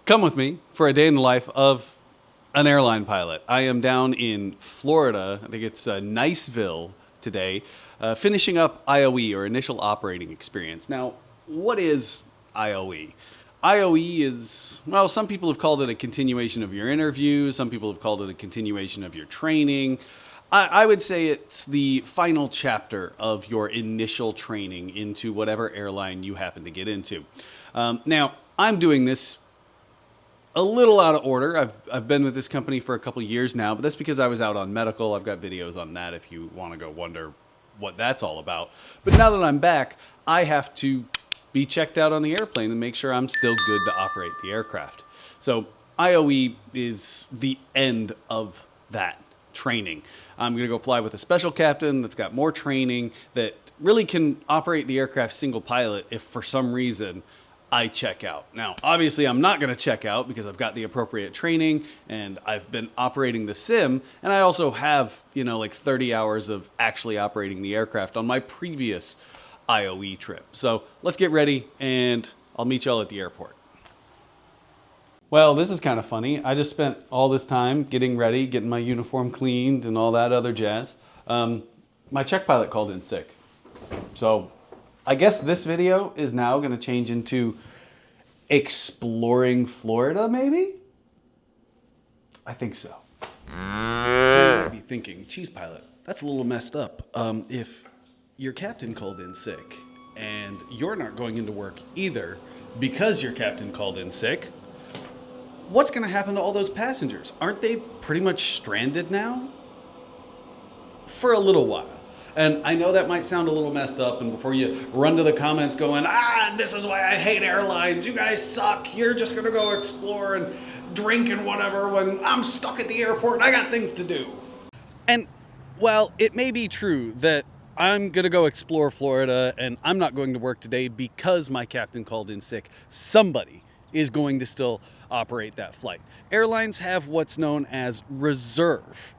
Come with me for a day in the life of an airline pilot. I am down in Florida. I think it's Niceville today, finishing up IOE, or Initial Operating Experience. Now, what is IOE? IOE is, well, some people have called it a continuation of your interview. Some people have called it a continuation of your training. I would say it's the final chapter of your initial training into whatever airline you happen to get into. Now, I'm doing this a little out of order. I've been with this company for a couple years now, but that's because I was out on medical. I've got videos on that if you want to go wonder what that's all about. But now that I'm back, I have to be checked out on the airplane and make sure I'm still good to operate the aircraft. So IOE is the end of that training. I'm going to go fly with a special captain that's got more training, that really can operate the aircraft single pilot if for some reason I check out. Now, obviously, I'm not going to check out because I've got the appropriate training and I've been operating the sim, and I also have, like 30 hours of actually operating the aircraft on my previous IOE trip. So let's get ready and I'll meet y'all at the airport. Well, this is kind of funny. I just spent all this time getting ready, getting my uniform cleaned and all that other jazz. My check pilot called in sick. So I guess this video is now going to change into exploring Florida, maybe? I think so. You might be thinking, cheese pilot, that's a little messed up. If your captain called in sick and you're not going into work either because your captain called in sick, what's going to happen to all those passengers? Aren't they pretty much stranded now? For a little while. And I know that might sound a little messed up, and before you run to the comments going, this is why I hate airlines, you guys suck, you're just going to go explore and drink and whatever when I'm stuck at the airport and I got things to do. And while it may be true that I'm going to go explore Florida and I'm not going to work today because my captain called in sick, somebody is going to still operate that flight. Airlines have what's known as reserve.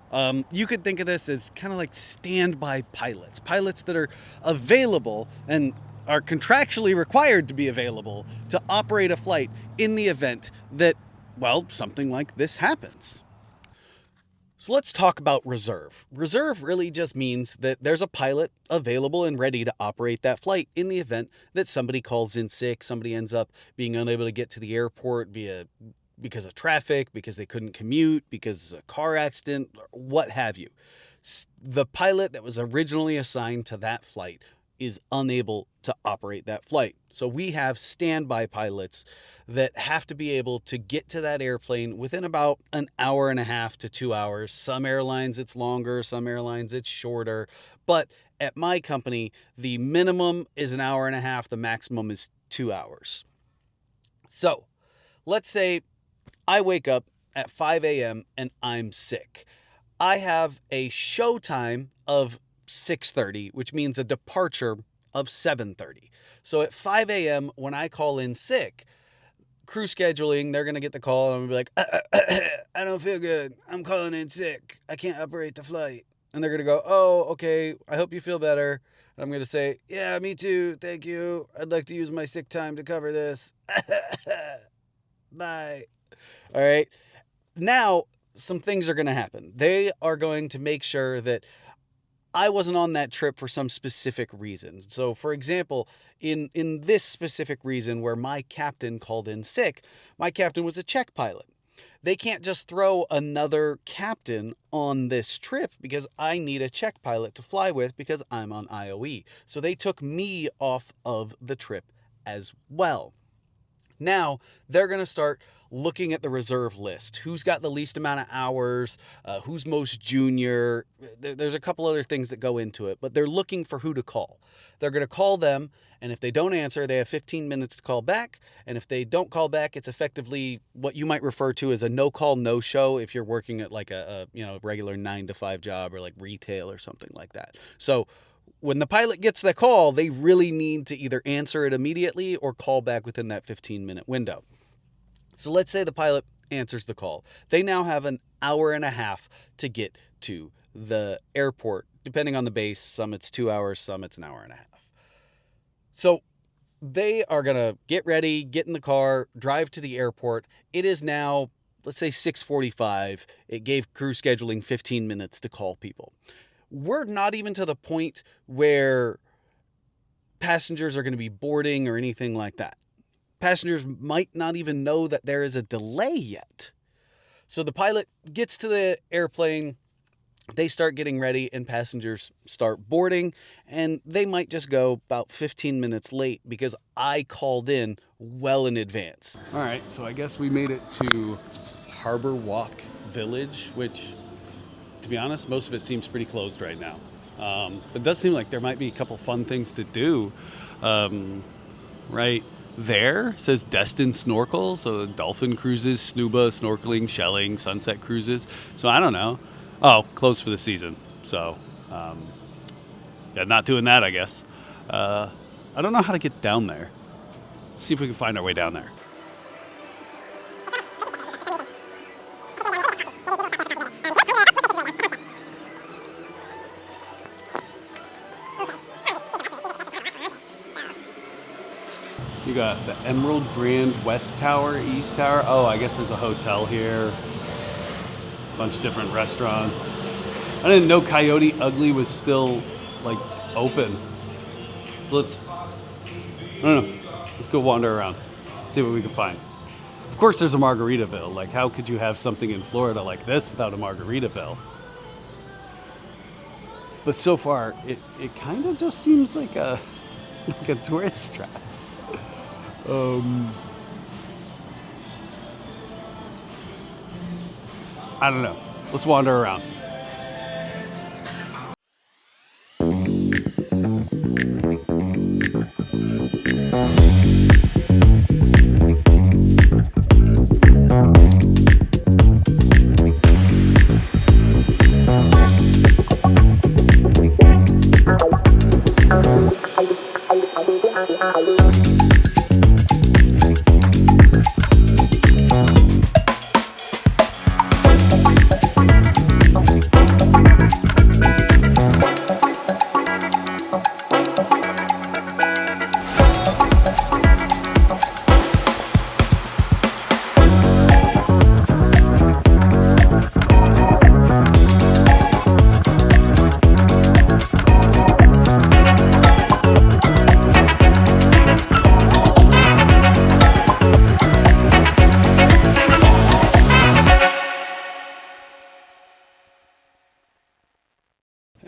You could think of this as kind of like standby pilots, pilots that are available and are contractually required to be available to operate a flight in the event that, well, something like this happens. So let's talk about reserve. Reserve really just means that there's a pilot available and ready to operate that flight in the event that somebody calls in sick, somebody ends up being unable to get to the airport because of traffic, because they couldn't commute, because of a car accident, what have you. The pilot that was originally assigned to that flight is unable to operate that flight. So we have standby pilots that have to be able to get to that airplane within about an hour and a half to 2 hours. Some airlines it's longer, some airlines it's shorter. But at my company, the minimum is an hour and a half, the maximum is 2 hours. So let's say I wake up at 5 a.m. and I'm sick. I have a show time of 6:30, which means a departure of 7:30. So at 5 a.m. when I call in sick, crew scheduling, they're going to get the call and I'm going to be like, I don't feel good. I'm calling in sick. I can't operate the flight. And they're going to go, oh, okay, I hope you feel better. And I'm going to say, yeah, me too. Thank you. I'd like to use my sick time to cover this. Bye. All right. Now, some things are going to happen. They are going to make sure that I wasn't on that trip for some specific reason. So, for example, in this specific reason where my captain called in sick, my captain was a check pilot. They can't just throw another captain on this trip because I need a check pilot to fly with because I'm on IOE. So they took me off of the trip as well. Now, they're going to start looking at the reserve list. Who's got the least amount of hours? Who's most junior? There's a couple other things that go into it, but they're looking for who to call. They're going to call them, and if they don't answer, they have 15 minutes to call back. And if they don't call back, it's effectively what you might refer to as a no-call, no-show if you're working at like a regular 9-to-5 job or like retail or something like that. So when the pilot gets the call, they really need to either answer it immediately or call back within that 15-minute window. So let's say the pilot answers the call. They now have an hour and a half to get to the airport, depending on the base. Some it's 2 hours, some it's an hour and a half. So they are going to get ready, get in the car, drive to the airport. It is now, let's say 6:45. It gave crew scheduling 15 minutes to call people. We're not even to the point where passengers are going to be boarding or anything like that. Passengers might not even know that there is a delay yet. So the pilot gets to the airplane, they start getting ready, and passengers start boarding, and they might just go about 15 minutes late because I called in well in advance. All right, so I guess we made it to Harbor Walk Village, which, to be honest, most of it seems pretty closed right now. It does seem like there might be a couple fun things to do. Right there says Destin Snorkel, so dolphin cruises, snuba, snorkeling, shelling, sunset cruises. So I don't know. Oh, closed for the season. So yeah, not doing that, I guess. I don't know how to get down there. Let's see if we can find our way down there. You got the Emerald Grand West Tower, East Tower. Oh, I guess there's a hotel here. A bunch of different restaurants. I didn't know Coyote Ugly was still, like, open. So I don't know. Let's go wander around. See what we can find. Of course there's a Margaritaville. Like, how could you have something in Florida like this without a Margaritaville? But so far, it kind of just seems like a tourist trap. I don't know. Let's wander around.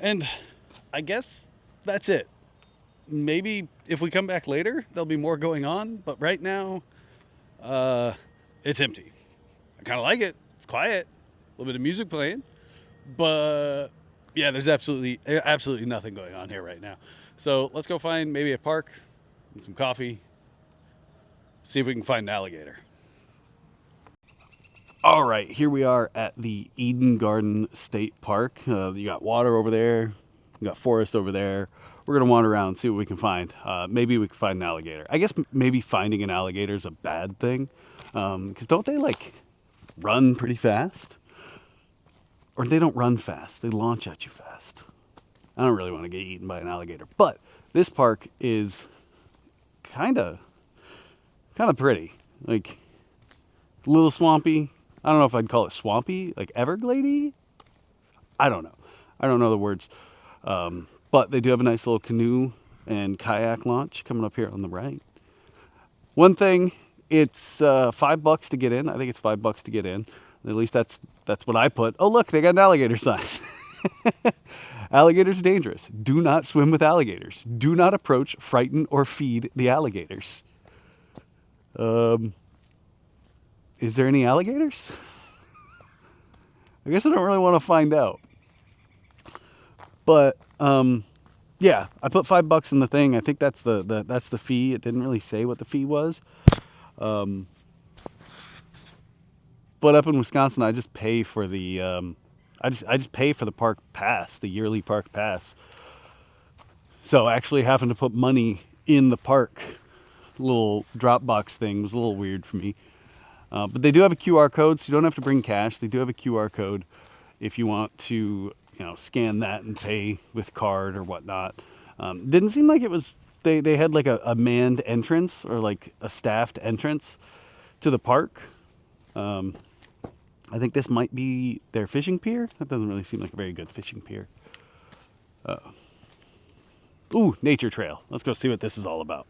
And I guess that's it. Maybe if we come back later, there'll be more going on. But right now, it's empty. I kind of like it. It's quiet. A little bit of music playing. But yeah, there's absolutely nothing going on here right now. So let's go find maybe a park and some coffee. See if we can find an alligator. All right, here we are at the Eden Garden State Park. You got water over there. You got forest over there. We're going to wander around and see what we can find. Maybe we can find an alligator. I guess maybe finding an alligator is a bad thing. Because don't they, like, run pretty fast? Or they don't run fast. They launch at you fast. I don't really want to get eaten by an alligator. But this park is kind of pretty. Like, a little swampy. I don't know if I'd call it swampy, like Everglady. I don't know. I don't know the words. But they do have a nice little canoe and kayak launch coming up here on the right. One thing, it's $5 to get in. I think it's $5 to get in. At least that's what I put. Oh, look, they got an alligator sign. Alligators are dangerous. Do not swim with alligators. Do not approach, frighten, or feed the alligators. Is there any alligators? I guess I don't really want to find out. But yeah, I put $5 in the thing. I think that's the fee. It didn't really say what the fee was. But up in Wisconsin, I just pay for the I just pay for the park pass, the yearly park pass. So actually having to put money in the park little Dropbox thing was a little weird for me. But they do have a QR code, so you don't have to bring cash. They do have a QR code if you want to, scan that and pay with card or whatnot. Didn't seem like it was they had like a manned entrance or like a staffed entrance to the park. I think this might be their fishing pier. That doesn't really seem like a very good fishing pier. Ooh, nature trail. Let's go see what this is all about.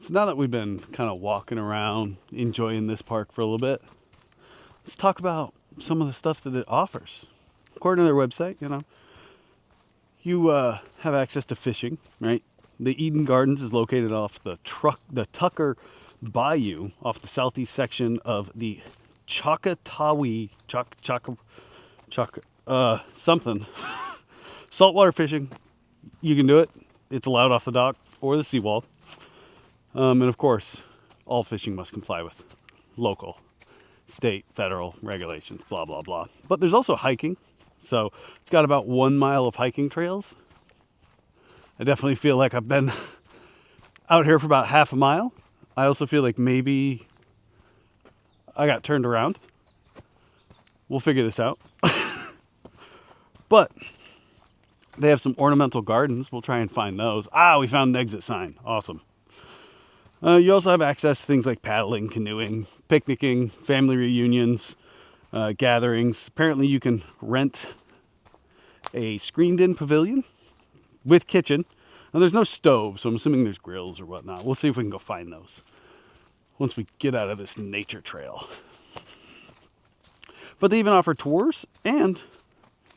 So now that we've been kind of walking around, enjoying this park for a little bit, let's talk about some of the stuff that it offers. According to their website, you have access to fishing, right? The Eden Gardens is located off the Tucker Bayou, off the southeast section of the Choctawi, something. Saltwater fishing, you can do it. It's allowed off the dock or the seawall. And of course, all fishing must comply with local, state, federal regulations, blah, blah, blah. But there's also hiking. So it's got about 1 mile of hiking trails. I definitely feel like I've been out here for about half a mile. I also feel like maybe I got turned around. We'll figure this out. But they have some ornamental gardens. We'll try and find those. We found an exit sign. Awesome. You also have access to things like paddling, canoeing, picnicking, family reunions, gatherings. Apparently you can rent a screened-in pavilion with kitchen. Now there's no stove, so I'm assuming there's grills or whatnot. We'll see if we can go find those once we get out of this nature trail. But they even offer tours, and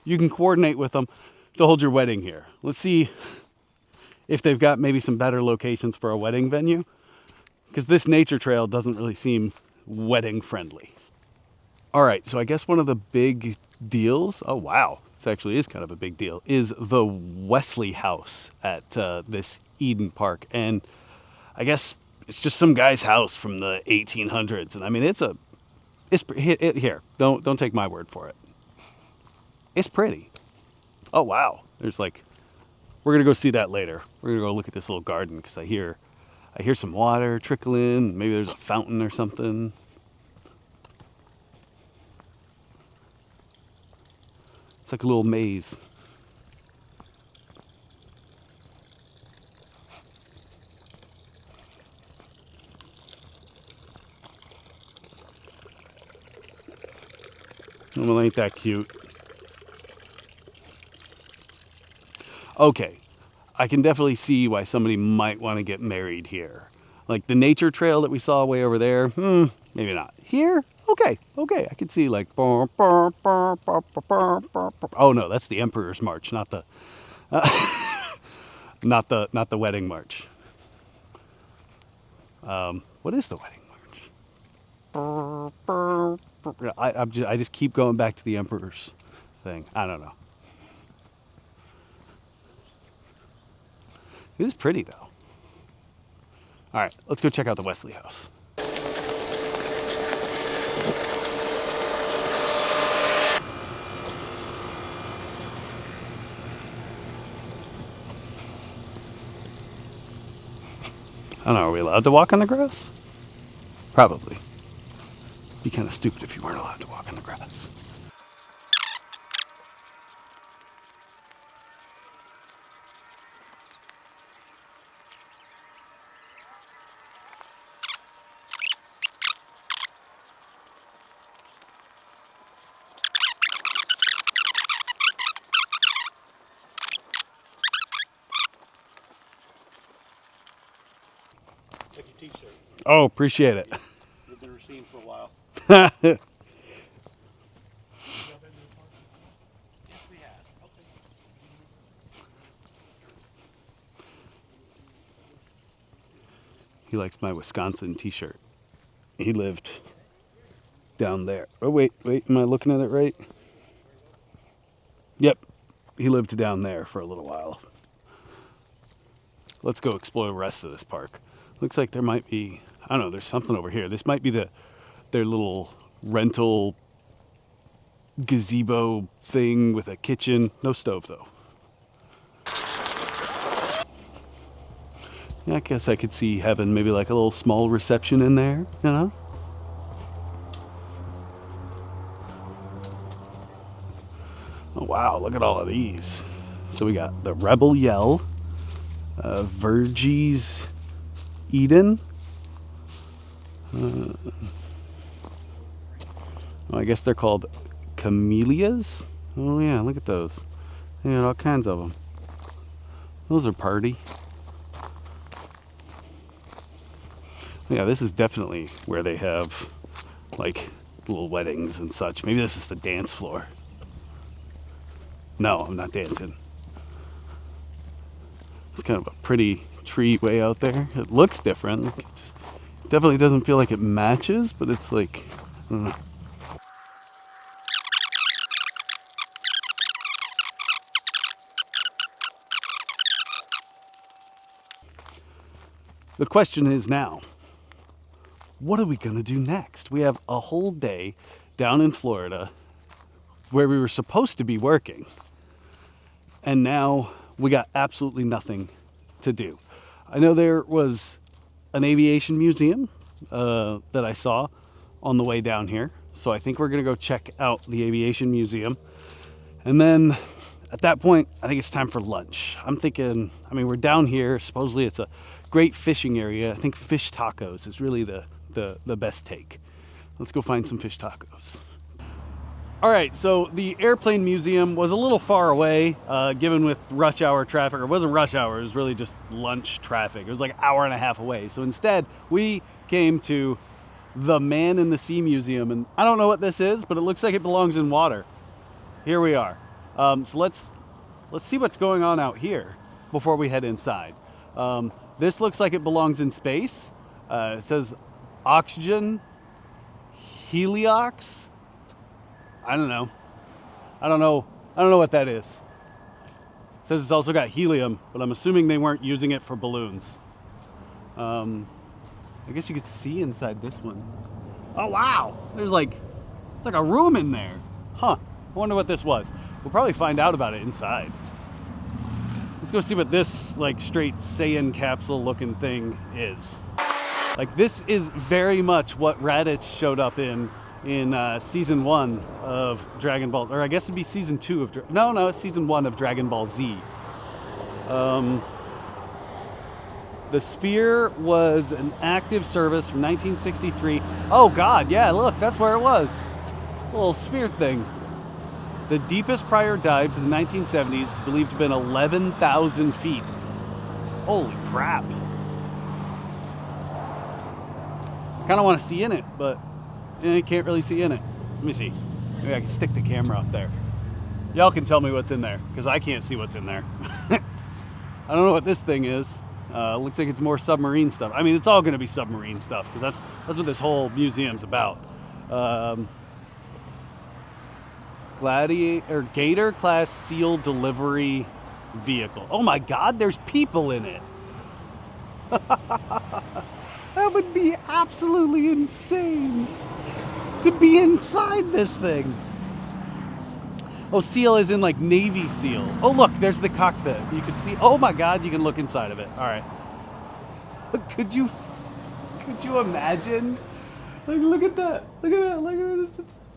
you can coordinate with them to hold your wedding here. Let's see if they've got maybe some better locations for a wedding venue, because this nature trail doesn't really seem wedding friendly. All right, so I guess one of the big deals, oh wow, this actually is kind of a big deal, is the Wesley House at this Eden Park. And I guess it's just some guy's house from the 1800s. And I mean, here, don't take my word for it. It's pretty. Oh wow, there's like, we're gonna go see that later. We're gonna go look at this little garden because I hear some water trickling. Maybe there's a fountain or something. It's like a little maze. Well, ain't that cute? Okay, I can definitely see why somebody might want to get married here. Like the nature trail that we saw way over there, maybe not. Here, okay, I can see like, oh no, that's the Emperor's March, not the, not the wedding march. What is the wedding march? I just keep going back to the Emperor's thing. I don't know. It is pretty though. All right, let's go check out the Wesley House. I don't know, are we allowed to walk on the grass? Probably. It'd be kind of stupid if you weren't allowed to walk on the grass. Like your t-shirt. Oh, appreciate it. You've been received for a while. Oh, Yes, we have. Okay. He likes my Wisconsin t-shirt. He lived down there. Oh, wait, am I looking at it right? Yep, he lived down there for a little while. Let's go explore the rest of this park. Looks like there might be, I don't know, there's something over here. This might be their little rental gazebo thing with a kitchen. No stove, though. Yeah, I guess I could see having maybe like a little small reception in there, you know? Oh, wow, look at all of these. So we got the Rebel Yell, Virgie's Eden. I guess they're called camellias. Oh yeah, look at those. They got all kinds of them. Those are party. Yeah, this is definitely where they have like little weddings and such. Maybe this is the dance floor. No, I'm not dancing. It's kind of a pretty tree way out there. It looks different. It definitely doesn't feel like it matches, but it's like, I don't know. The question is now, what are we going to do next? We have a whole day down in Florida where we were supposed to be working. And now we got absolutely nothing to do. I know there was an aviation museum that I saw on the way down here. So I think we're going to go check out the aviation museum. And then at that point, I think it's time for lunch. I'm thinking, I mean, we're down here. Supposedly it's a great fishing area. I think fish tacos is really the best take. Let's go find some fish tacos. All right, so the airplane museum was a little far away, given with rush hour traffic. It wasn't rush hour, it was really just lunch traffic. It was like an hour and a half away. So instead, we came to the Man in the Sea Museum. And I don't know what this is, but it looks like it belongs in water. Here we are. So let's see what's going on out here before we head inside. This looks like it belongs in space. It says oxygen, heliox. I don't know what that is. It says it's also got helium, but I'm assuming they weren't using it for balloons. I guess you could see inside this one. Oh wow, it's like a room in there. Huh, I wonder what this was. We'll probably find out about it inside. Let's go see what this like straight Saiyan capsule looking thing is. Like this is very much what Raditz showed up in season 1 of Dragon Ball, or I guess it'd be season 2 of it's season 1 of Dragon Ball Z. The sphere was an active service from 1963. Oh God, yeah, look, that's where it was. A little sphere thing. The deepest prior dive to the 1970s is believed to have been 11,000 feet. Holy crap. I kind of want to see in it, but you can't really see in it. Let me see. Maybe I can stick the camera up there. Y'all can tell me what's in there, because I can't see what's in there. I don't know what this thing is. Looks like it's more submarine stuff. I mean, it's all going to be submarine stuff, because that's what this whole museum's about. Gator class SEAL delivery vehicle. Oh my God, there's people in it. That would be absolutely insane to be inside this thing. Oh, SEAL is in like Navy SEAL. Oh, look, there's the cockpit. You can see, oh my God, you can look inside of it. All right. Could you imagine? Like, look at that. Look at that. Look at this.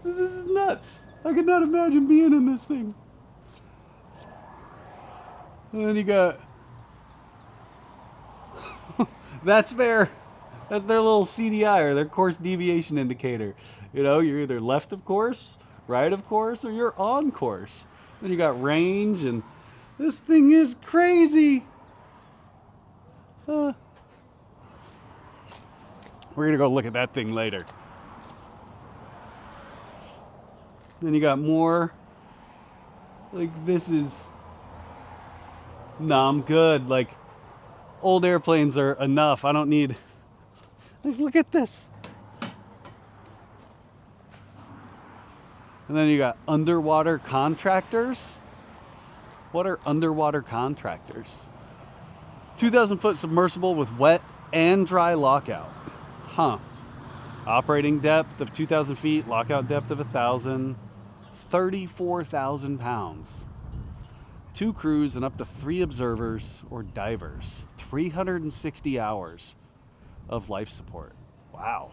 This is nuts. I could not imagine being in this thing. And then you got, that's their little CDI, or their course deviation indicator. You know, you're either left of course, right of course, or you're on course. Then you got range, and this thing is crazy. We're gonna go look at that thing later. Then you got more. Like, this is, no, I'm good. Like, old airplanes are enough. I don't need Look at this. And then you got underwater contractors. What are underwater contractors? 2,000 foot submersible with wet and dry lockout. Huh. Operating depth of 2,000 feet, lockout depth of 1,000. 34,000 pounds. 2 crews and up to 3 observers or divers. 360 hours of life support. Wow.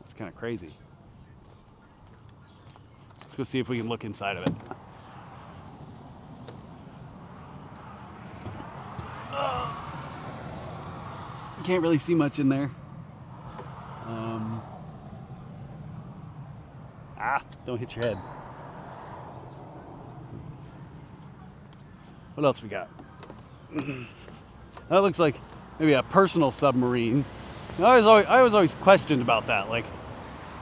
That's kind of crazy. Let's go see if we can look inside of it. Can't really see much in there. Don't hit your head. What else we got? That looks like maybe a personal submarine. I was always questioned about that. Like,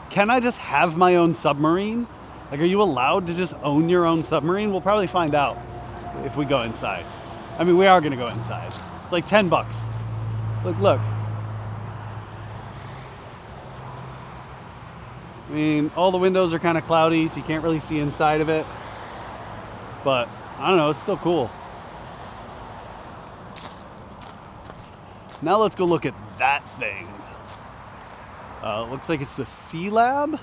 can I just have my own submarine? Like, are you allowed to just own your own submarine? We'll probably find out if we go inside. I mean, we are gonna go inside. It's like $10. Look. I mean, all the windows are kind of cloudy, so you can't really see inside of it. But, I don't know, it's still cool. Now let's go look at that thing. Looks like it's the Sea Lab.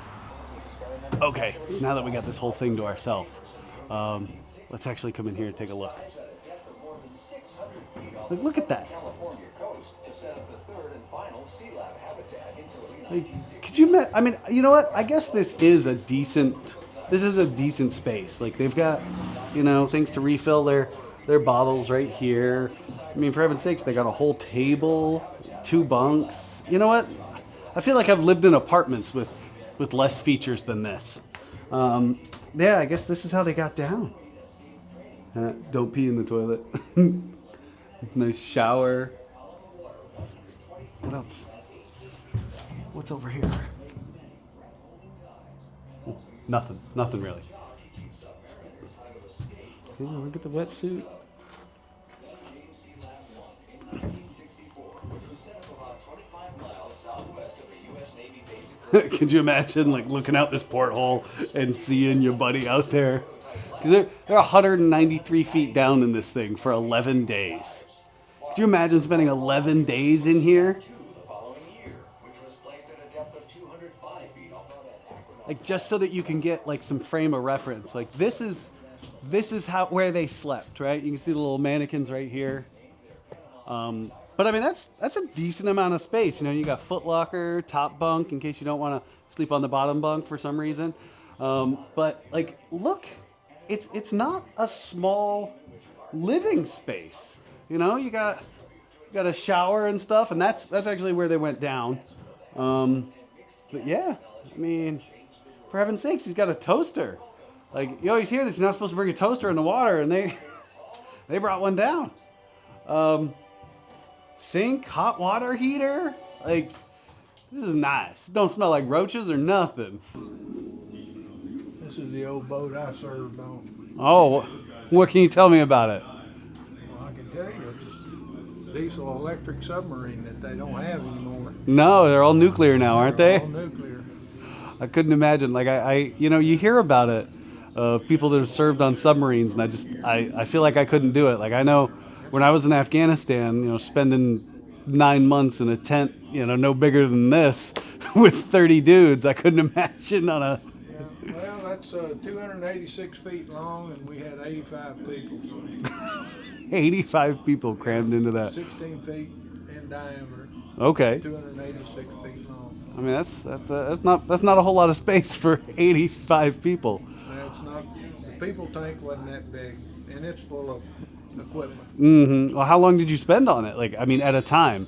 Okay, so now that we got this whole thing to ourselves, let's actually come in here and take a look. Look at that. Like, could you imagine? I mean, you know what? I guess this is a decent space. Like, they've got, things to refill their bottles right here. I mean, for heaven's sakes, they got a whole table, 2 bunks. You know what? I feel like I've lived in apartments with less features than this. Yeah, I guess this is how they got down. Don't pee in the toilet. Nice shower. What else? What's over here? Nothing really. Yeah, look at the wetsuit. Could you imagine, like, looking out this porthole and seeing your buddy out there? Because they're 193 feet down in this thing for 11 days. Could you imagine spending 11 days in here? Like, just so that you can get, like, some frame of reference. Like, this is where they slept, right? You can see the little mannequins right here. But I mean, that's a decent amount of space. You got foot locker, top bunk in case you don't want to sleep on the bottom bunk for some reason. But like, look, it's not a small living space. You got a shower and stuff, and that's actually where they went down. But yeah, I mean, for heaven's sakes, he's got a toaster. Like, you always hear this, you're not supposed to bring a toaster in the water, and they brought one down. Sink, hot water heater. Like, this is nice. Don't smell like roaches or nothing. This is the old boat I served on. Oh, what can you tell me about it? Well, I can tell you, it's a diesel electric submarine that they don't have anymore. No, they're all nuclear now, aren't They're they? all nuclear. I couldn't imagine. Like, you hear about it, of people that have served on submarines, and I feel like I couldn't do it. Like, I know when I was in Afghanistan, spending 9 months in a tent, no bigger than this, with 30 dudes, I couldn't imagine on a... Yeah, well, that's 286 feet long, and we had 85 people. So 85 people crammed into that. 16 feet in diameter. Okay. 286 feet long. I mean, that's not a whole lot of space for 85 people. That's not. The people tank wasn't that big, and it's full of equipment. Mm-hmm. Well, how long did you spend on it? Like, I mean, at a time.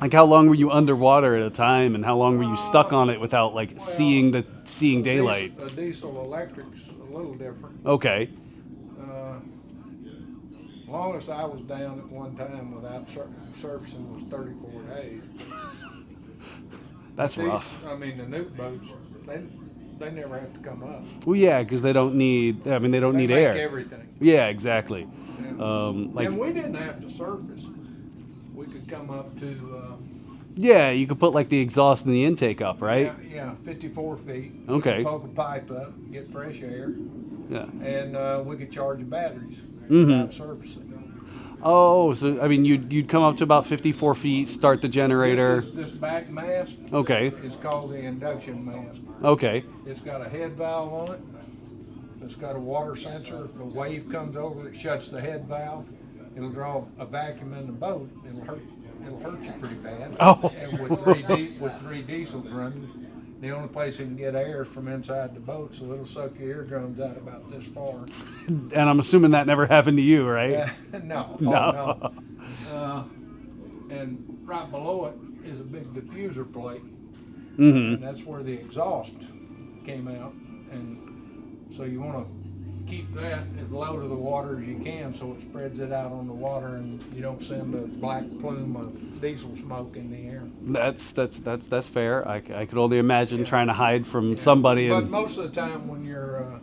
Like, how long were you underwater at a time, and how long were you stuck on it without seeing daylight? A diesel electric's a little different. Okay. Longest I was down at one time without surfacing was 34 days. That's rough. I mean, the nuke boats, they never have to come up. Well, yeah, because they don't need. I mean, they don't need make air. Everything. Yeah, exactly. Yeah. And we didn't have to surface. we could come up to Yeah, you could put like the exhaust and the intake up, right? yeah 54 feet. Okay. We could poke a pipe up, get fresh air, Yeah. and we could charge the batteries without servicing. Oh, so I mean, you'd come up to about 54 feet, start the generator. This back mast Okay. is called the induction mast. Okay. It's got a head valve on it. It's got a water sensor. If a wave comes over, it shuts the head valve. It'll draw a vacuum in the boat. It'll hurt you pretty bad. Oh. And with three diesels running, the only place it can get air is from inside the boat, so it'll suck your eardrums out about this far. And I'm assuming that never happened to you, right? No. No. And right below it is a big diffuser plate. Mm-hmm. And that's where the exhaust came out. And so you want to keep that as low to the water as you can so it spreads it out on the water and you don't send a black plume of diesel smoke in the air. That's fair. I could only imagine trying to hide from somebody. But And most of the time when you're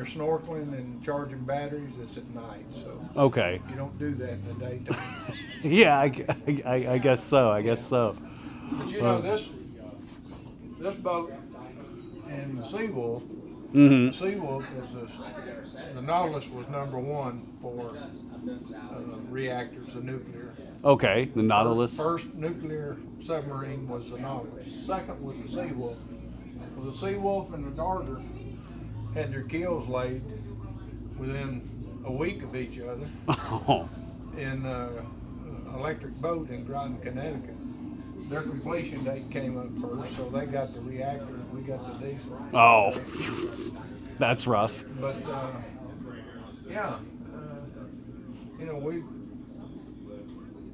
snorkeling and charging batteries, it's at night. So okay. you don't do that in the daytime. Yeah, I guess so. I guess so. But you know, this boat and the Seawolf, Mm-hmm. the Seawolf the Nautilus was number one for reactors, the nuclear. Okay, the Nautilus. First nuclear submarine was the Nautilus. Second was the Seawolf. Well, the Seawolf and the Darter had their keels laid within a week of each other Oh. in an electric boat in Groton, Connecticut. Their completion date came up first, so they got the reactor and we got the diesel. Oh. That's rough. But yeah, you know,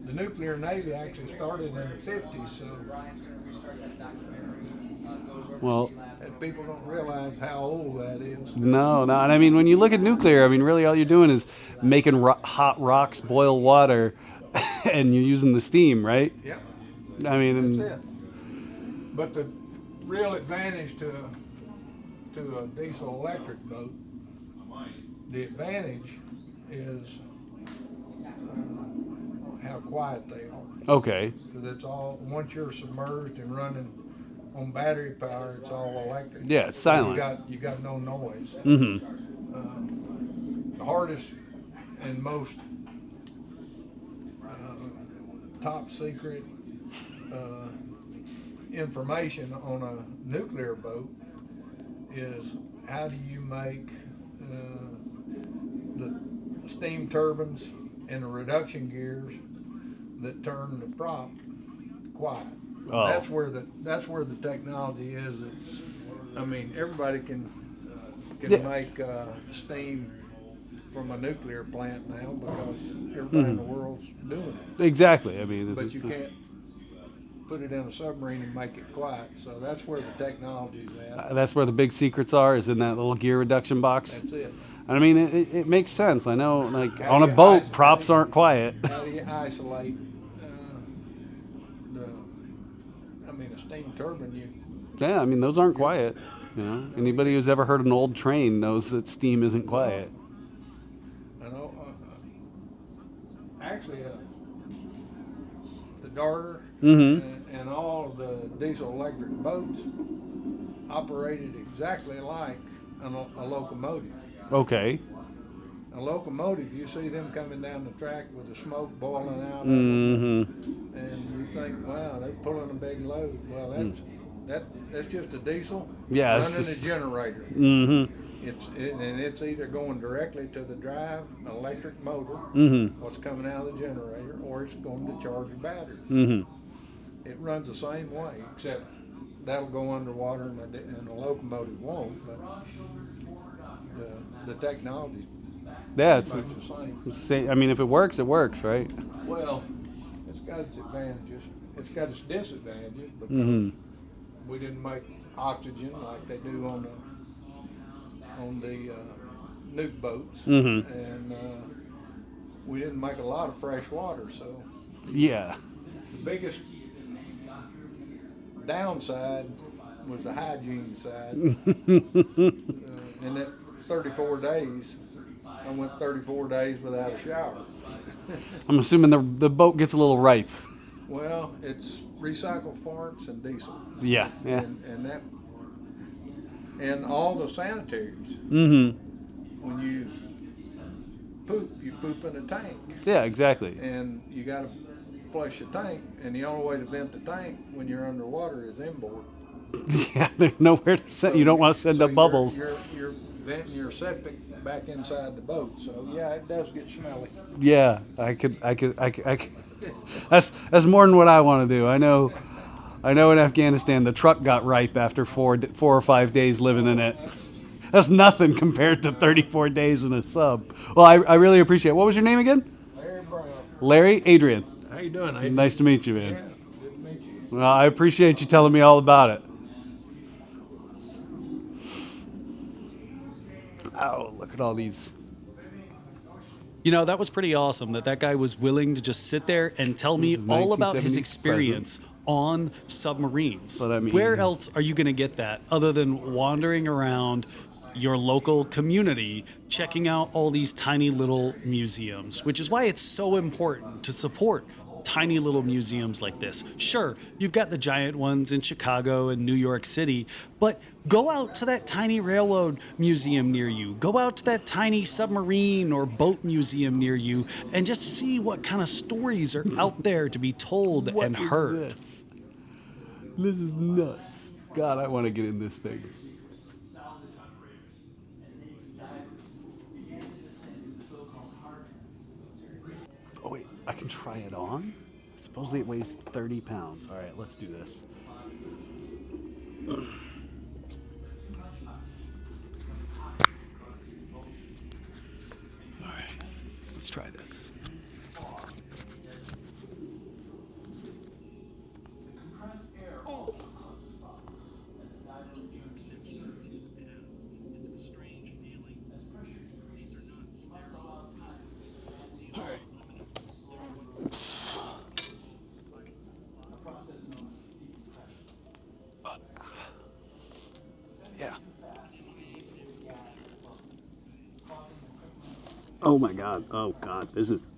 the nuclear navy actually started in the 50s, so Well, and people don't realize how old that is. no. And I mean, when you look at nuclear, I mean, really all you're doing is making hot rocks boil water, and you're using the steam, right? Yep, I mean, that's it. But the real advantage to a diesel electric boat, the advantage is how quiet they are. okay. Because it's all, once you're submerged and running on battery power, it's all electric. Yeah, it's silent. You got no noise. Mm-hmm. The hardest and most top secret information on a nuclear boat is how do you make the steam turbines and the reduction gears that turn the prop quiet. Oh. That's where the technology is. It's, I mean, everybody can make steam from a nuclear plant now because everybody in the world's doing it. Exactly. I mean, But you can't put it in a submarine and make it quiet. So that's where the technology's at. that's where the big secrets are, is in that little gear reduction box. That's it. I mean, it makes sense. I know, like, How on do a you boat, isolate- props aren't quiet. How do you isolate a steam turbine? Yeah, I mean, those aren't quiet. You know, anybody who's ever heard an old train knows that steam isn't quiet. I know. Actually, the Darter and all of the diesel electric boats operated exactly like a locomotive. Okay. A locomotive, you see them coming down the track with the smoke boiling out, of Mm-hmm. them, and you think, wow, they're pulling a big load. Well, that's just a diesel Yeah, running it's just- a generator. Mm-hmm. It's either going directly to the drive electric motor, what's coming out of the generator, or it's going to charge a battery. Mm-hmm. It runs the same way, except that'll go underwater and the locomotive won't. But the technology. Yeah, it's Pretty much the same. same. I mean, if it works, right? Well, it's got its advantages. It's got its disadvantages because Mm-hmm. we didn't make oxygen like they do on the nuke boats, Mm-hmm. and we didn't make a lot of fresh water. So Yeah. the biggest downside was the hygiene side. In that 34 days, I went 34 days without a shower. I'm assuming the boat gets a little ripe. Well, it's recycled farts and diesel. Yeah, yeah. And all the sanitaries. Mm-hmm. When you poop in a tank. Yeah, exactly. And you got to flush the tank, and the only way to vent the tank when you're underwater is inboard. Yeah, there's nowhere to send. You don't want to send up bubbles. You're venting your septic back inside the boat. So yeah, it does get smelly. Yeah, I could. That's more than what I want to do. I know in Afghanistan the truck got ripe after 4 or 5 days living in it. That's nothing compared to 34 days in a sub. Well, I really appreciate it. What was your name again? Larry Brown. Larry? Adrian. How you doing, Adrian? Nice to meet you, man. Yeah, good to meet you. Well, I appreciate you telling me all about it. Oh, look at all these. You know, that was pretty awesome that guy was willing to just sit there and tell me all about his experience on submarines. But I mean, where else are you going to get that other than wandering around your local community, checking out all these tiny little museums, which is why it's so important to support tiny little museums like this. Sure, you've got the giant ones in Chicago and New York City, but go out to that tiny railroad museum near you. Go out to that tiny submarine or boat museum near you and just see what kind of stories are out there to be told and heard. This is nuts. God, I want to get in this thing. Oh wait, I can try it on? Supposedly it weighs 30 pounds. All right, let's do this. All right, let's try this. Yeah. Oh my God. Oh God. This is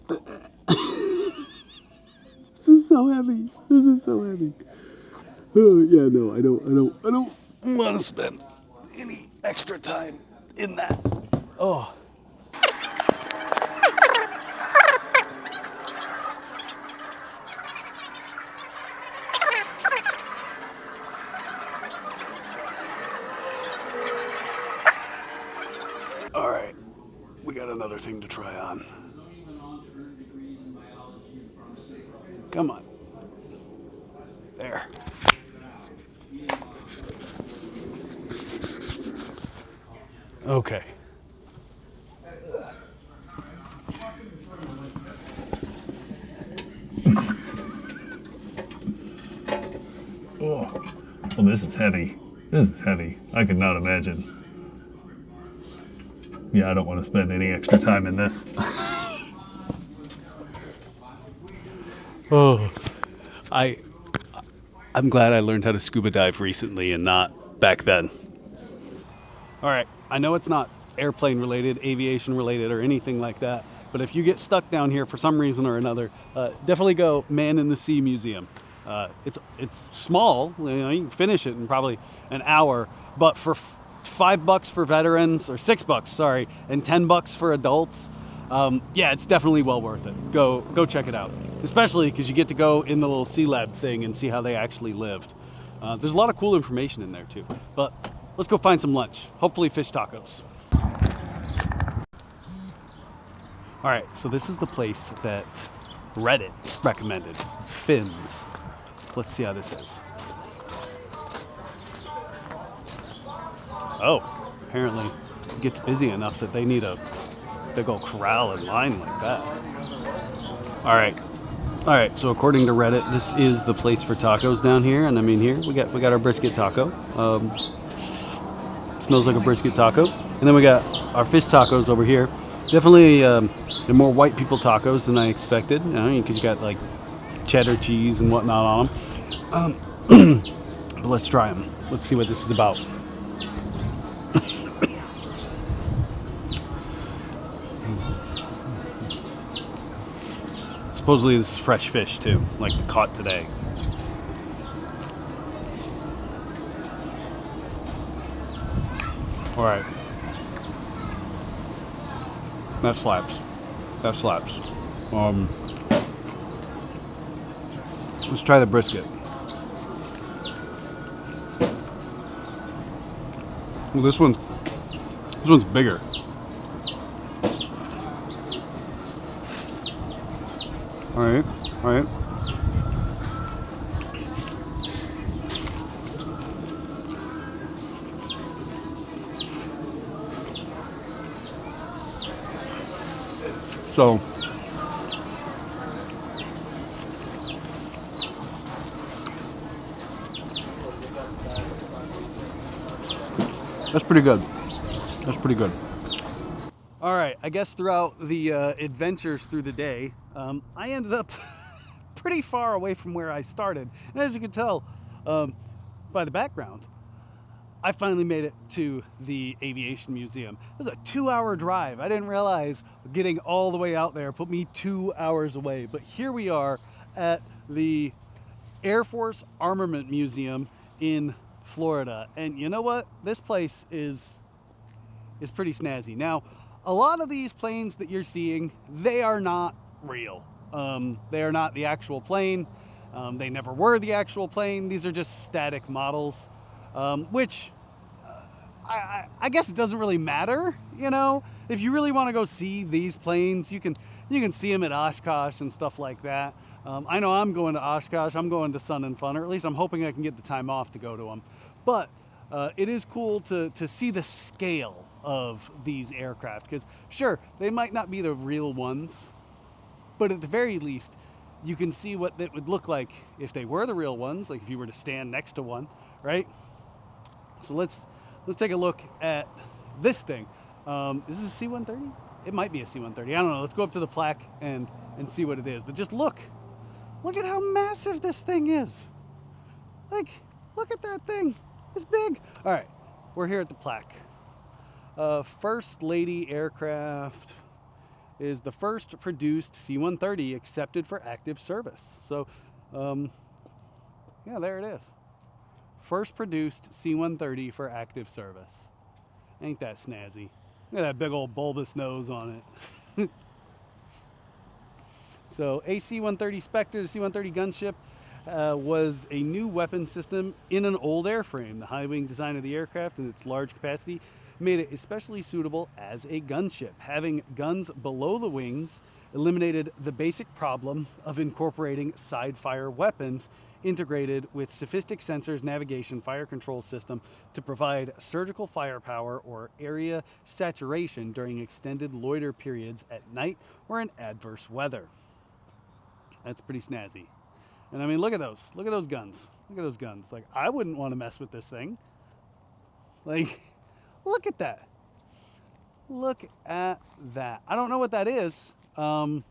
this is so heavy. This is so heavy. Oh yeah, no, I don't want to spend any extra time in that. Oh. All right, we got another thing to try on. Come on. There. Okay. Oh, well, this is heavy. This is heavy. I could not imagine. Yeah, I don't want to spend any extra time in this. Oh, I'm glad I learned how to scuba dive recently and not back then. All right, I know it's not airplane related, aviation related, or anything like that, but if you get stuck down here for some reason or another, definitely go Man in the Sea Museum. It's small, you know, you can finish it in probably an hour, but for $5 for veterans, or $6, sorry, and $10 for adults, yeah, it's definitely well worth it. Go check it out, especially because you get to go in the little Sea Lab thing and see how they actually lived. There's a lot of cool information in there too, but let's go find some lunch, hopefully fish tacos. All right, so this is the place that Reddit recommended, Fins. Let's see how this is. Oh, apparently it gets busy enough that they need a big old corral and line like that. All right. So according to Reddit, this is the place for tacos down here, and I mean here we got our brisket taco. Smells like a brisket taco, and then we got our fish tacos over here. Definitely they're more white people tacos than I expected, you know, because you got like cheddar cheese and whatnot on them. But let's try them. Let's see what this is about. Supposedly this is fresh fish too, like caught today. All right. That slaps. That slaps. Let's try the brisket. Well, this one's bigger. All right, all right. So that's pretty good. That's pretty good. All right, I guess throughout the adventures through the day, I ended up pretty far away from where I started. And as you can tell by the background, I finally made it to the Aviation Museum. It was a 2-hour drive. I didn't realize getting all the way out there put me 2 hours away. But here we are at the Air Force Armament Museum in Florida. And you know what? This place is pretty snazzy. Now, a lot of these planes that you're seeing, they are not real. They are not the actual plane. They never were the actual plane. These are just static models, which I guess it doesn't really matter. You know, if you really want to go see these planes, you can see them at Oshkosh and stuff like that. I know I'm going to Oshkosh. I'm going to Sun and Fun, or at least I'm hoping I can get the time off to go to them. But it is cool to see the scale of these aircraft, because sure, they might not be the real ones, but at the very least, you can see what it would look like if they were the real ones, like if you were to stand next to one, right? So let's take a look at this thing. Is this a C-130? It might be a C-130. I don't know. Let's go up to the plaque and see what it is. But just look at how massive this thing is. Like, look at that thing. It's big. All right, we're here at the plaque. First Lady Aircraft is the first produced C-130 accepted for active service. So, yeah, there it is. First produced C-130 for active service. Ain't that snazzy? Look at that big old bulbous nose on it. So, a C-130 Spectre, the C-130 gunship, was a new weapon system in an old airframe. The high-wing design of the aircraft and its large capacity made it especially suitable as a gunship. Having guns below the wings eliminated the basic problem of incorporating side-fire weapons integrated with sophisticated sensors, navigation, fire control system to provide surgical firepower or area saturation during extended loiter periods at night or in adverse weather. That's pretty snazzy. And I mean, look at those guns. Look at those guns. Like, I wouldn't want to mess with this thing. Like, look at that. Look at that. I don't know what that is. I don't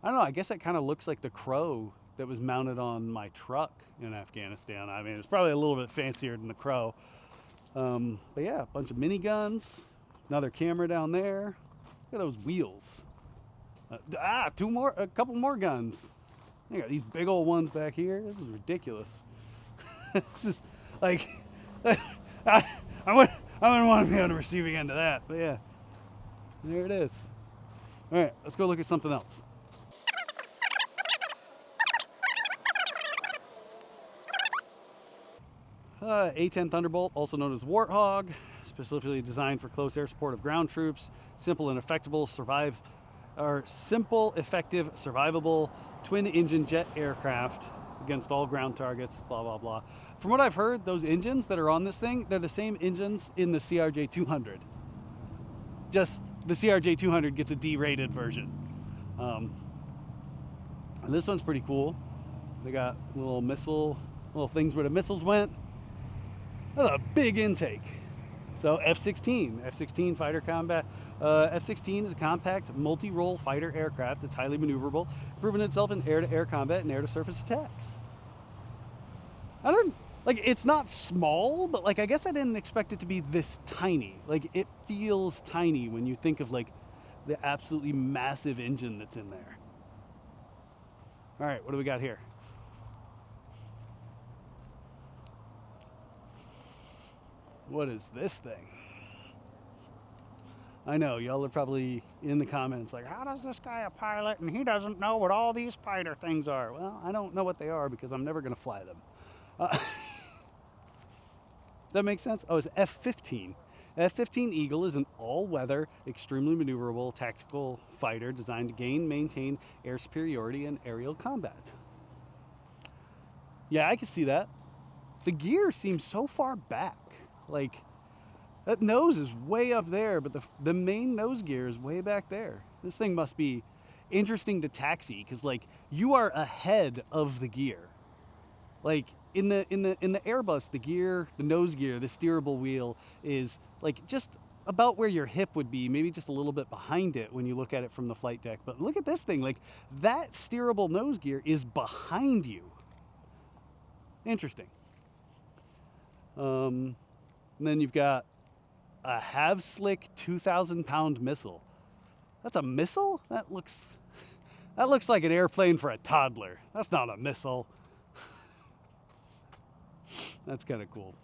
know. I guess that kind of looks like the Crow that was mounted on my truck in Afghanistan. I mean, it's probably a little bit fancier than the Crow. But yeah, a bunch of miniguns. Another camera down there. Look at those wheels. A couple more guns. I got these big old ones back here. This is ridiculous. This is like, I wouldn't want to be on the receiving end of that, but yeah, there it is. All right, let's go look at something else. A-10 Thunderbolt, also known as Warthog, specifically designed for close air support of ground troops, simple, effective, survivable twin-engine jet aircraft against all ground targets, blah, blah, blah. From what I've heard, those engines that are on this thing, they're the same engines in the CRJ-200. Just the CRJ-200 gets a D-rated version. And this one's pretty cool. They got little things where the missiles went. That's a big intake. So F-16 fighter combat. F-16 is a compact, multi-role fighter aircraft that's highly maneuverable, proven itself in air-to-air combat and air-to-surface attacks. It's not small, but I guess I didn't expect it to be this tiny. It feels tiny when you think of the absolutely massive engine that's in there. All right, what do we got here? What is this thing? I know, y'all are probably in the comments like, how does this guy a pilot and he doesn't know what all these fighter things are? Well, I don't know what they are because I'm never going to fly them. Does that make sense? Oh, it's F-15. F-15 Eagle is an all-weather, extremely maneuverable tactical fighter designed to gain, maintain air superiority in aerial combat. Yeah, I can see that. The gear seems so far back. Like, that nose is way up there, but the main nose gear is way back there. This thing must be interesting to taxi because, like, you are ahead of the gear. Like in the Airbus, the gear, the nose gear, the steerable wheel is like just about where your hip would be, maybe just a little bit behind it when you look at it from the flight deck. But look at this thing, like that steerable nose gear is behind you. Interesting. And then you've got a Have Slick 2,000-pound missile. That's a missile? That looks like an airplane for a toddler. That's not a missile. That's kind of cool.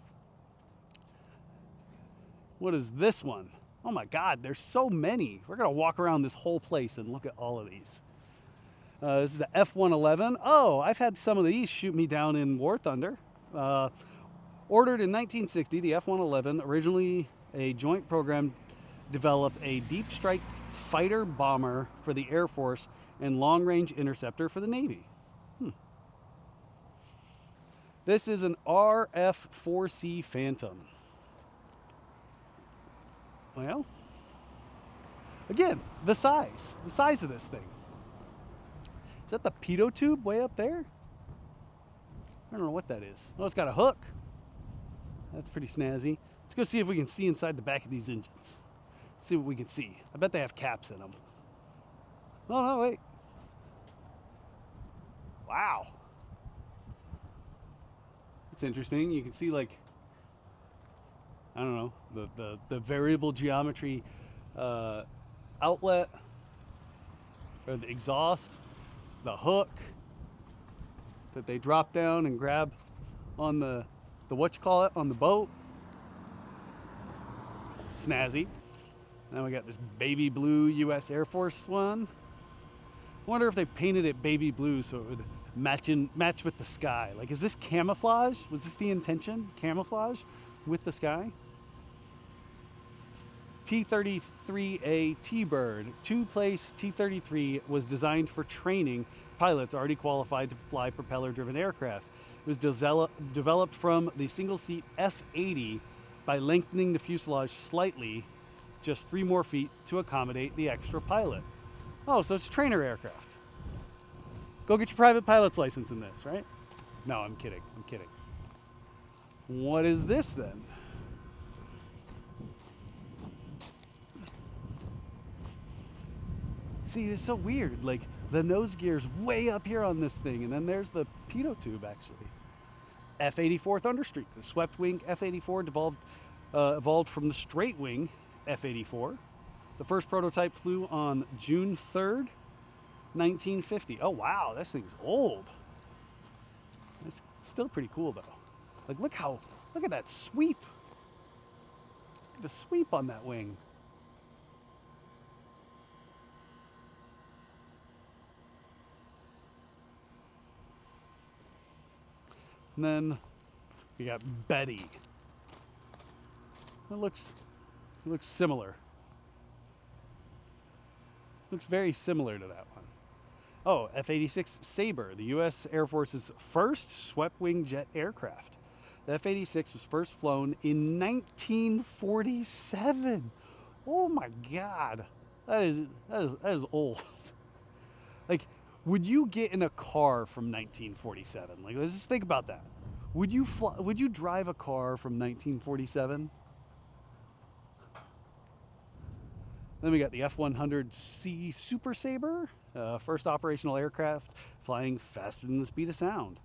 What is this one? Oh my God, there's so many. We're gonna walk around this whole place and look at all of these. This is the F-111. Oh, I've had some of these shoot me down in War Thunder. Ordered in 1960, the F-111, originally a joint program, developed a deep strike fighter bomber for the Air Force and long-range interceptor for the Navy. This is an RF-4C Phantom. Well, again, the size of this thing. Is that the pitot tube way up there? I don't know what that is. Oh, it's got a hook. That's pretty snazzy. Let's go see if we can see inside the back of these engines. See what we can see. I bet they have caps in them. Oh, no, wait. Wow. It's interesting. You can see, like, I don't know, the variable geometry outlet, or the exhaust, the hook that they drop down and grab on the on the boat. Snazzy. Now we got this baby blue U.S. Air Force one. I wonder if they painted it baby blue so it would match with the sky. Like, is this camouflage? Was this the intention? Camouflage with the sky? T-33A T-Bird, two-place T-33 was designed for training pilots already qualified to fly propeller-driven aircraft. It was developed from the single-seat F-80 by lengthening the fuselage slightly, just 3 more feet, to accommodate the extra pilot. Oh, so it's trainer aircraft. Go get your private pilot's license in this, right? No, I'm kidding. What is this then? See, it's so weird. Like, the nose gear's way up here on this thing, and then there's the pitot tube, actually. F-84 Thunderstreak. The swept wing F-84 evolved from the straight wing F-84. The first prototype flew on June 3rd, 1950. Oh, wow, this thing's old. It's still pretty cool, though. Like, look at that sweep. The sweep on that wing. And then we got Betty. It looks similar. Looks very similar to that one. Oh, F-86 Sabre, the U.S. Air Force's first swept-wing jet aircraft. The F-86 was first flown in 1947. Oh my God, that is old. Like, would you get in a car from 1947? Like, let's just think about that. Would you drive a car from 1947? Then we got the F-100C Super Sabre, first operational aircraft flying faster than the speed of sound.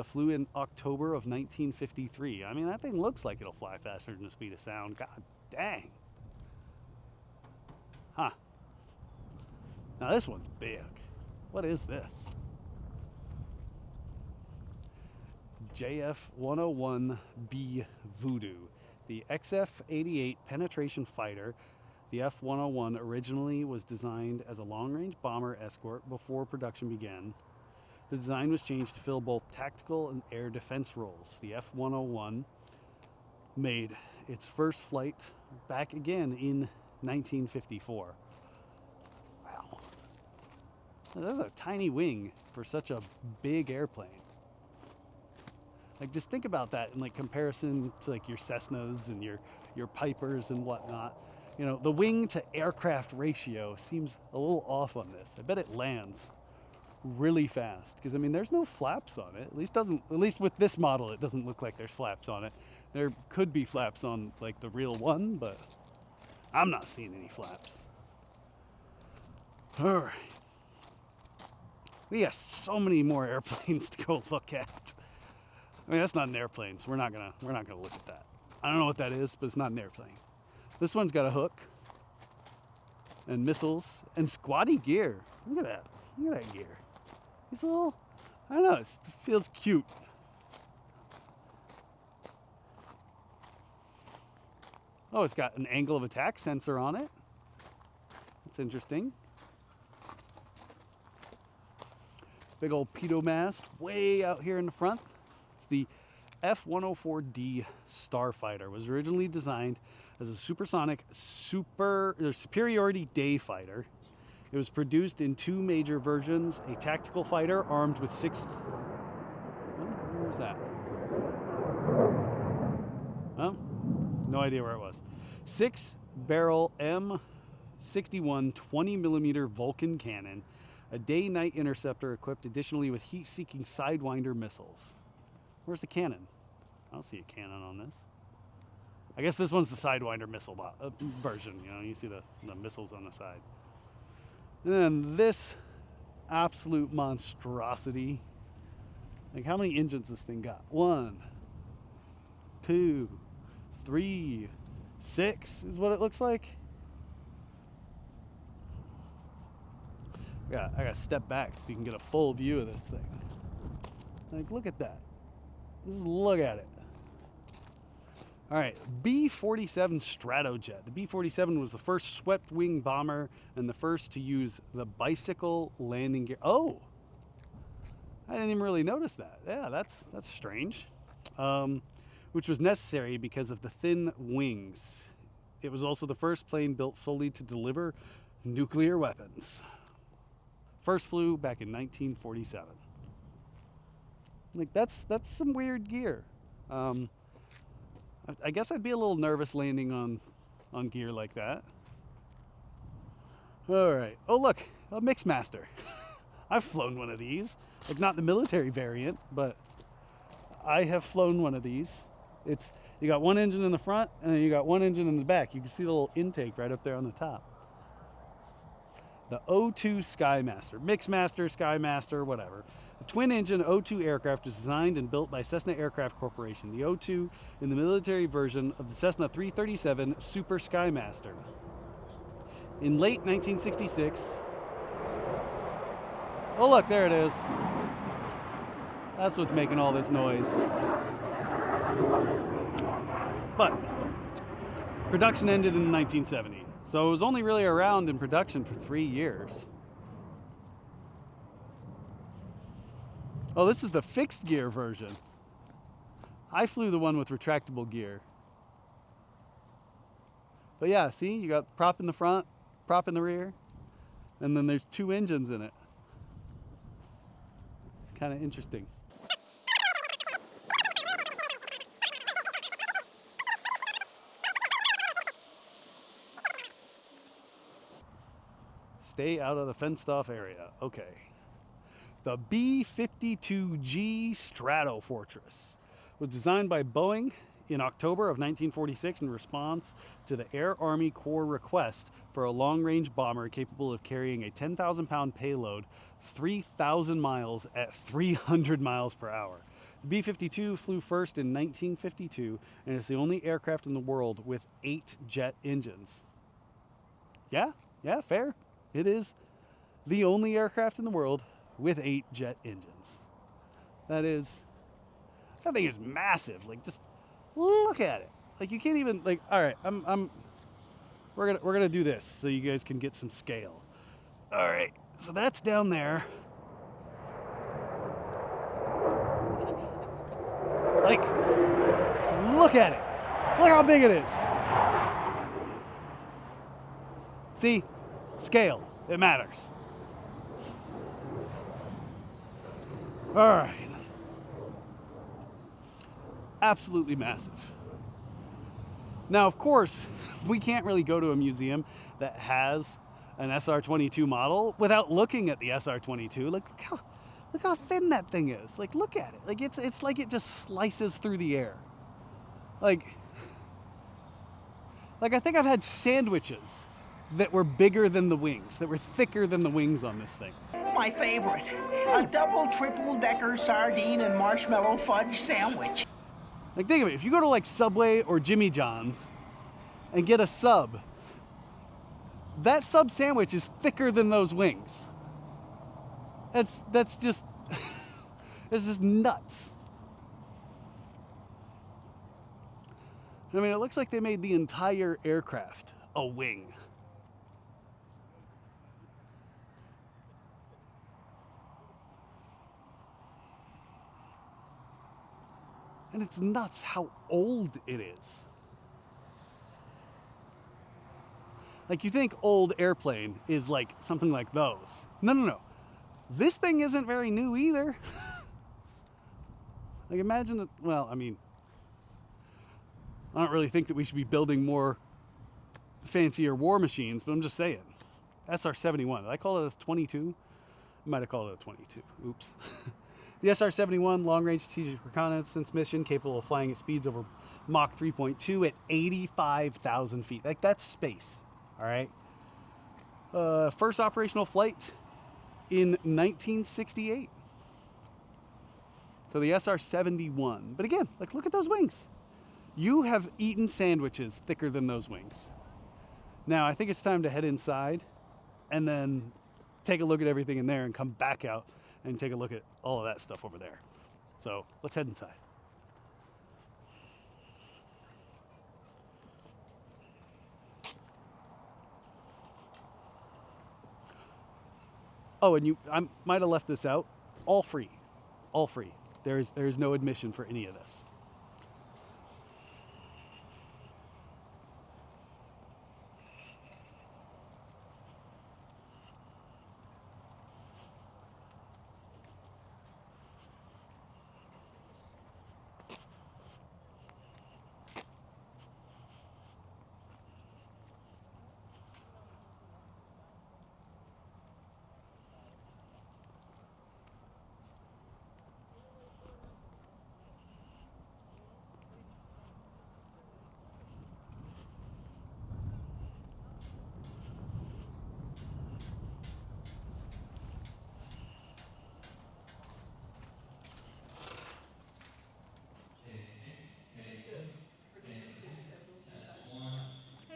Flew in October of 1953. I mean, that thing looks like it'll fly faster than the speed of sound. God dang. Huh. Now this one's big. What is this? JF-101B Voodoo, the XF-88 penetration fighter. The F-101 originally was designed as a long-range bomber escort before production began. The design was changed to fill both tactical and air defense roles. The F-101 made its first flight back again in 1954. Wow. That's a tiny wing for such a big airplane. Like, just think about that in like comparison to like your Cessnas and your Pipers and whatnot. You know, the wing to aircraft ratio seems a little off on this. I bet it lands really fast because I mean there's no flaps on it. At least with this model it doesn't look like there's flaps on it. There could be flaps on like the real one, but I'm not seeing any flaps. All right. We got so many more airplanes to go look at. I mean, that's not an airplane, so we're not gonna look at that. I don't know what that is, but it's not an airplane. This one's got a hook and missiles and squatty gear. Look at that. Look at that gear. It's a little, I don't know, it feels cute. Oh, it's got an angle of attack sensor on it. That's interesting. Big old pitot mast way out here in the front. It's the F-104D Starfighter. It was originally designed as a supersonic superiority day fighter. It was produced in two major versions, a tactical fighter armed with where was that? No idea where it was. 6-barrel M61 20mm Vulcan cannon, a day-night interceptor equipped additionally with heat-seeking Sidewinder missiles. Where's the cannon? I don't see a cannon on this. I guess this one's the Sidewinder missile version. You know, you see the missiles on the side. And then this absolute monstrosity. Like, how many engines this thing got? 1, 2, 3, 6 is what it looks like. I gotta step back so you can get a full view of this thing. Like, look at that. Just look at it. All right, B-47 Stratojet. The B-47 was the first swept-wing bomber and the first to use the bicycle landing gear. Oh, I didn't even really notice that. Yeah, that's strange. Which was necessary because of the thin wings. It was also the first plane built solely to deliver nuclear weapons. First flew back in 1947. Like, that's some weird gear. I guess I'd be a little nervous landing on gear like that. All right. Oh, look, a Mixmaster. I've flown one of these. Like, not the military variant, but I have flown one of these. You got one engine in the front, and then you got one engine in the back. You can see the little intake right up there on the top. The O2 Skymaster, Mixmaster, Skymaster, whatever. A twin-engine O2 aircraft was designed and built by Cessna Aircraft Corporation. The O2 in the military version of the Cessna 337 Super Skymaster. In late 1966... Oh, look, there it is. That's what's making all this noise. But production ended in 1970. So it was only really around in production for 3 years. Oh, this is the fixed gear version. I flew the one with retractable gear. But yeah, see, you got prop in the front, prop in the rear, and then there's two engines in it. It's kind of interesting. Stay out of the fenced-off area. Okay. The B-52G Stratofortress was designed by Boeing in October of 1946 in response to the Air Army Corps request for a long-range bomber capable of carrying a 10,000-pound payload 3,000 miles at 300 miles per hour. The B-52 flew first in 1952 and is the only aircraft in the world with 8 jet engines. Yeah, fair. It is the only aircraft in the world with 8 jet engines. That is That thing is massive. Like, just look at it. Like, you can't even, like, all right, we're gonna do this so you guys can get some scale. All right, so that's down there. Like, look at it. Look how big it is. See, scale, it matters. All right. Absolutely massive. Now, of course, we can't really go to a museum that has an SR-22 model without looking at the SR-22. Like, look how thin that thing is. Like, look at it. Like, it's like it just slices through the air. Like I think I've had sandwiches that were bigger than the wings, that were thicker than the wings on this thing. My favorite, a double triple-decker sardine and marshmallow fudge sandwich. Like, think of it. If you go to like Subway or Jimmy John's and get a sub, that sub sandwich is thicker than those wings. That's just, it's just nuts. I mean, it looks like they made the entire aircraft a wing. And it's nuts how old it is. Like, you think old airplane is like something like those. No. This thing isn't very new either. Like, imagine it, well, I mean, I don't really think that we should be building more fancier war machines, but I'm just saying. SR-71, did I call it a 22? I might have called it a 22, oops. The SR-71 long-range strategic reconnaissance mission capable of flying at speeds over Mach 3.2 at 85,000 feet. Like, that's space, all right? First operational flight in 1968. So the SR-71. But again, like, look at those wings. You have eaten sandwiches thicker than those wings. Now, I think it's time to head inside and then take a look at everything in there and come back out and take a look at all of that stuff over there. So let's head inside. Oh, and I might have left this out. All free. All free. There's no admission for any of this.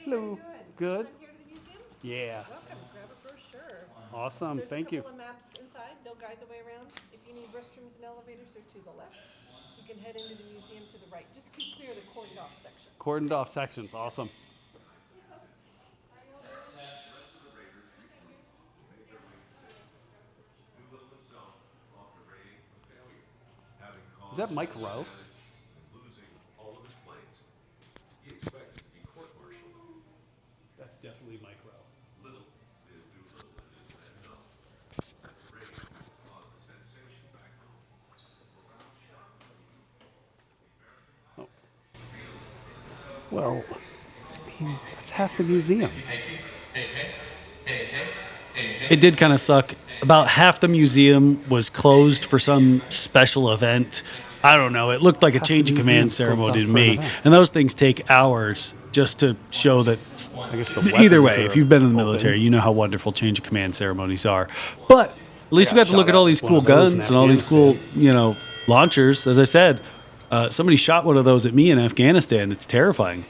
Hello. Good. First time here to the museum? Yeah. Welcome. Grab a brochure. Awesome. There's Thank a you. couple of maps inside. They'll guide the way around. If you need restrooms and elevators, they're to the left. You can head into the museum to the right. Just keep clear of the cordoned off sections. Cordoned off sections. Awesome. Is that Mike Rowe? Losing all of his planes. He expected to be court-martialed. That's definitely Mike Rowe. Little did Doolittle and know. The raid caused a sensation back home. Well, that's half the museum. It did kind of suck. About half the museum was closed for some special event. I don't know. It looked like a change of command ceremony to me. And those things take hours just to show that. I guess Either way, if you've been in the military, you know how wonderful change of command ceremonies are. But at least we got to look at all these cool guns and all these cool, launchers. As I said, somebody shot one of those at me in Afghanistan. It's terrifying.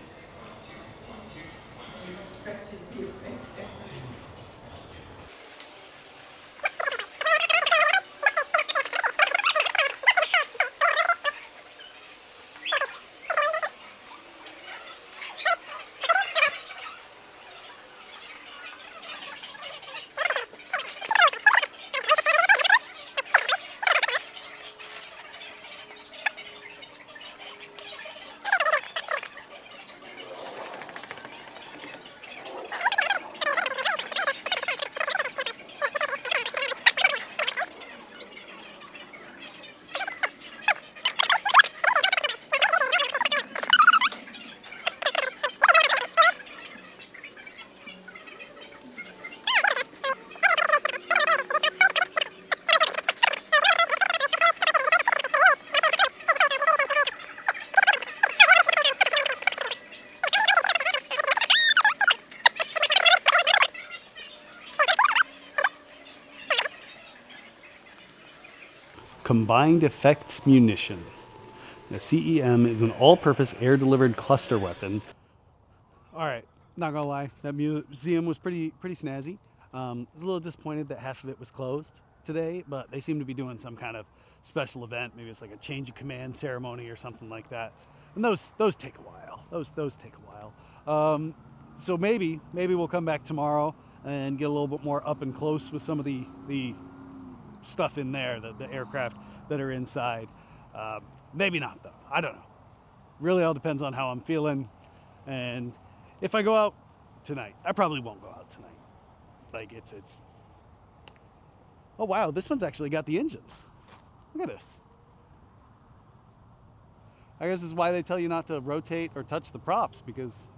Combined Effects Munition. The CEM is an all-purpose air-delivered cluster weapon. All right, not gonna lie, that museum was pretty snazzy. I was a little disappointed that half of it was closed today, but they seem to be doing some kind of special event. Maybe it's like a change of command ceremony or something like that. And those take a while. Those take a while. So maybe we'll come back tomorrow and get a little bit more up and close with some of the stuff in there, the aircraft that are inside. Maybe not though. I don't know. Really all depends on how I'm feeling. And if I go out tonight, I probably won't go out tonight. Like it's. Oh wow, this one's actually got the engines. Look at this. I guess this is why they tell you not to rotate or touch the props, because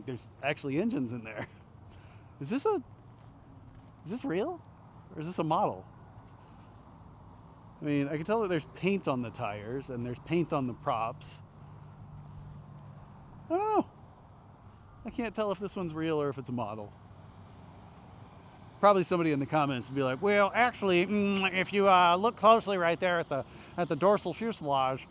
there's actually engines in there. Is this real? Or is this a model? I mean, I can tell that there's paint on the tires and there's paint on the props. I don't know. I can't tell if this one's real or if it's a model. Probably somebody in the comments would be like, well, actually, if you look closely right there at the dorsal fuselage,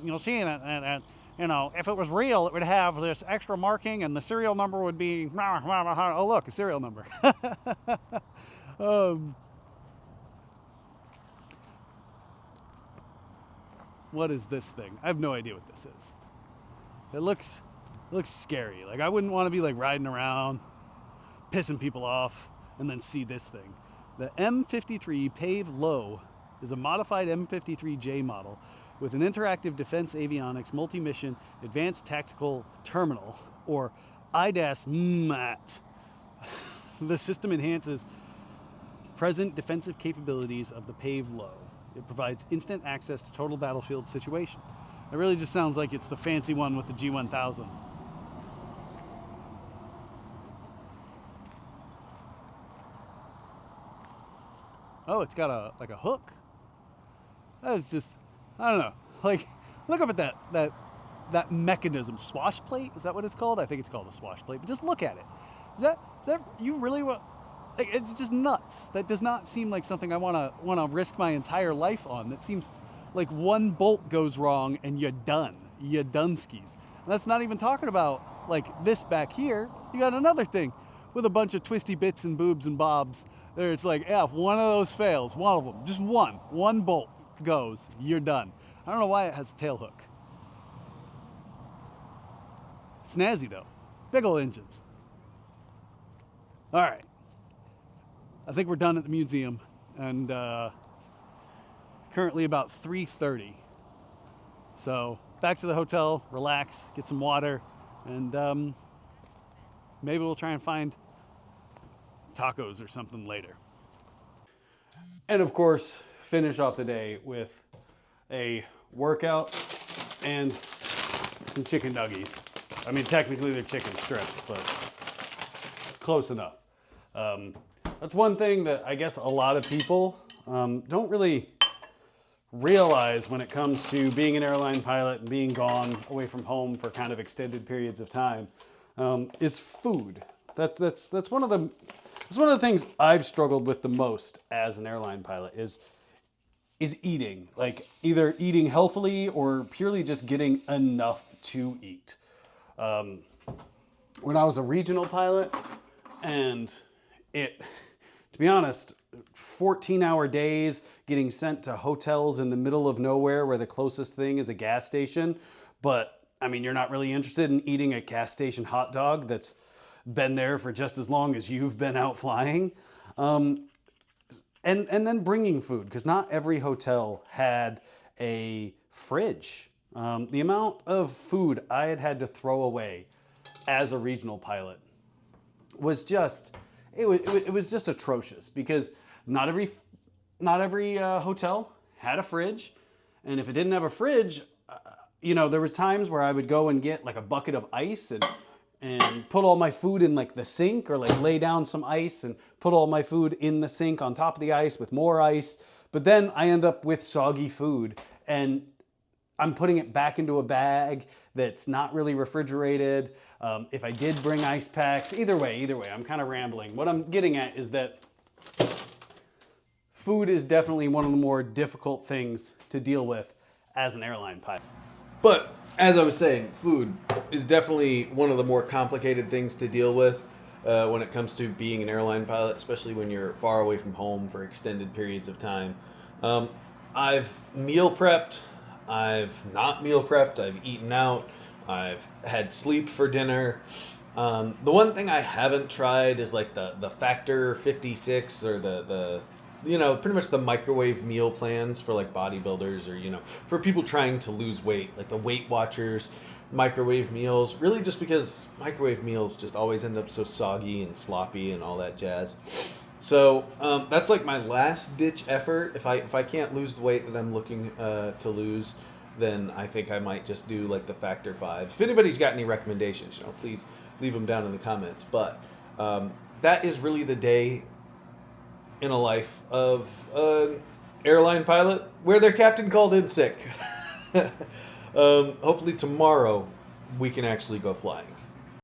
you'll see that, you know, if it was real, it would have this extra marking and the serial number would be, oh look, a serial number. What is this thing? I have no idea what this is. It looks scary. Like I wouldn't want to be like riding around, pissing people off, and then see this thing. The M53 Pave Low is a modified M53J model with an interactive defense avionics multi-mission advanced tactical terminal, or IDAS-MAT. The system enhances present defensive capabilities of the Pave Low. It provides instant access to total battlefield situation. It really just sounds like it's the fancy one with the G1000. Oh, it's got a hook. That is just, I don't know. Like, look up at that mechanism. Swash plate? Is that what it's called? I think it's called a swash plate. But just look at it. Is that you really want? Like, it's just nuts. That does not seem like something I wanna risk my entire life on. That seems like one bolt goes wrong and you're done. You're done skis. And that's not even talking about like this back here. You got another thing with a bunch of twisty bits and boobs and bobs. There, it's like, yeah, if one of those fails, one of them, just one bolt goes, you're done. I don't know why it has a tail hook. Snazzy though. Big ol' engines. All right. I think we're done at the museum, and currently about 3:30. So back to the hotel, relax, get some water, and maybe we'll try and find tacos or something later. And of course, finish off the day with a workout and some chicken nuggies. I mean, technically they're chicken strips, but close enough. That's one thing that I guess a lot of people don't really realize when it comes to being an airline pilot and being gone away from home for kind of extended periods of time, is food. That's one of the things I've struggled with the most as an airline pilot is eating. Like either eating healthily or purely just getting enough to eat. When I was a regional pilot, and to be honest, 14-hour days, getting sent to hotels in the middle of nowhere where the closest thing is a gas station. But, I mean, you're not really interested in eating a gas station hot dog that's been there for just as long as you've been out flying. And then bringing food, because not every hotel had a fridge. The amount of food I had to throw away as a regional pilot was just, it was just atrocious, because not every hotel had a fridge, and if it didn't have a fridge, there was times where I would go and get like a bucket of ice and put all my food in like the sink, or like lay down some ice and put all my food in the sink on top of the ice with more ice. But then I end up with soggy food, and I'm putting it back into a bag that's not really refrigerated. If I did bring ice packs, either way, I'm kind of rambling. What I'm getting at is that food is definitely one of the more difficult things to deal with as an airline pilot. But as I was saying, food is definitely one of the more complicated things to deal with when it comes to being an airline pilot, especially when you're far away from home for extended periods of time. I've meal prepped, I've not meal prepped, I've eaten out, I've had sleep for dinner. The one thing I haven't tried is like the Factor 56 or the pretty much the microwave meal plans for like bodybuilders or, for people trying to lose weight, like the Weight Watchers microwave meals, really just because microwave meals just always end up so soggy and sloppy and all that jazz. So that's like my last ditch effort. If I can't lose the weight that I'm looking to lose, then I think I might just do like the Factor 5. If anybody's got any recommendations, please leave them down in the comments. But that is really the day in a life of an airline pilot where their captain called in sick. Hopefully tomorrow we can actually go flying.